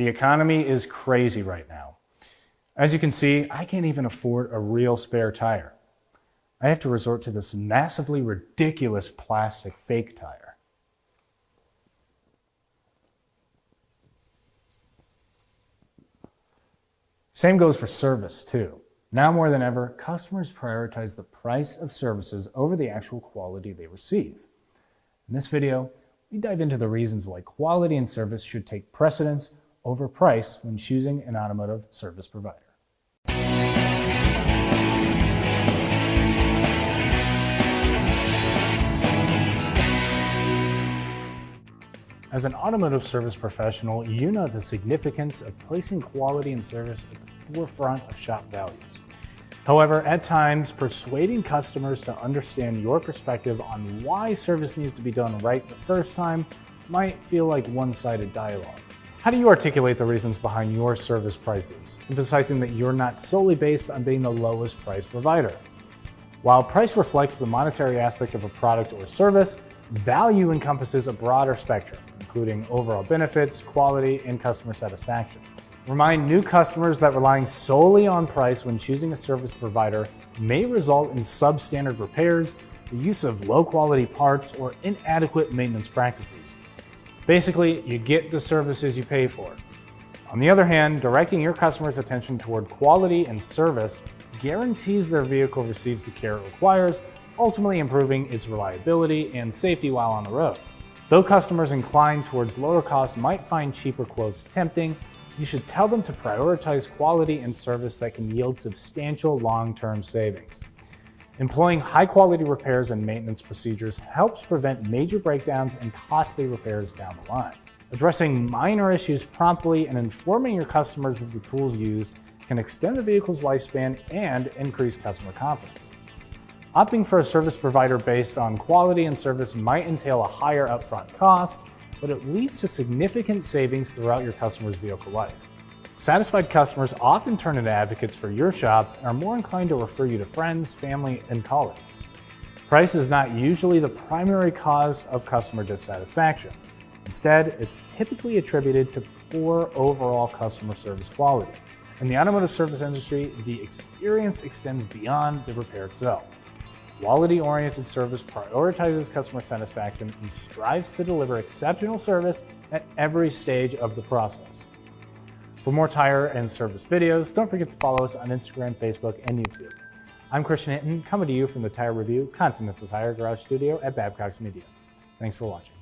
The economy is crazy right now. As you can see, I can't even afford a real spare tire. I have to resort to this massively ridiculous plastic fake tire. Same goes for service too. Now more than ever, customers prioritize the price of services over the actual quality they receive. In this video, we dive into the reasons why quality and service should take precedence over price when choosing an automotive service provider. As an automotive service professional, you know the significance of placing quality and service at the forefront of shop values. However, at times, persuading customers to understand your perspective on why service needs to be done right the first time might feel like one-sided dialogue. How do you articulate the reasons behind your service prices, emphasizing that you're not solely based on being the lowest price provider? While price reflects the monetary aspect of a product or service, value encompasses a broader spectrum, including overall benefits, quality, and customer satisfaction. Remind new customers that relying solely on price when choosing a service provider may result in substandard repairs, the use of low-quality parts, or inadequate maintenance practices. Basically, you get the services you pay for. On the other hand, directing your customers' attention toward quality and service guarantees their vehicle receives the care it requires, ultimately improving its reliability and safety while on the road. Though customers inclined towards lower costs might find cheaper quotes tempting, you should tell them to prioritize quality and service that can yield substantial long-term savings. Employing high-quality repairs and maintenance procedures helps prevent major breakdowns and costly repairs down the line. Addressing minor issues promptly and informing your customers of the tools used can extend the vehicle's lifespan and increase customer confidence. Opting for a service provider based on quality and service might entail a higher upfront cost, but it leads to significant savings throughout your customer's vehicle life. Satisfied customers often turn into advocates for your shop and are more inclined to refer you to friends, family, and colleagues. Price is not usually the primary cause of customer dissatisfaction. Instead, it's typically attributed to poor overall customer service quality. In the automotive service industry, the experience extends beyond the repair itself. Quality-oriented service prioritizes customer satisfaction and strives to deliver exceptional service at every stage of the process. For more tire and service videos, don't forget to follow us on Instagram, Facebook, and YouTube. I'm Christian Hinton, coming to you from the Tire Review Continental Tire Garage Studio at Babcock's Media. Thanks for watching.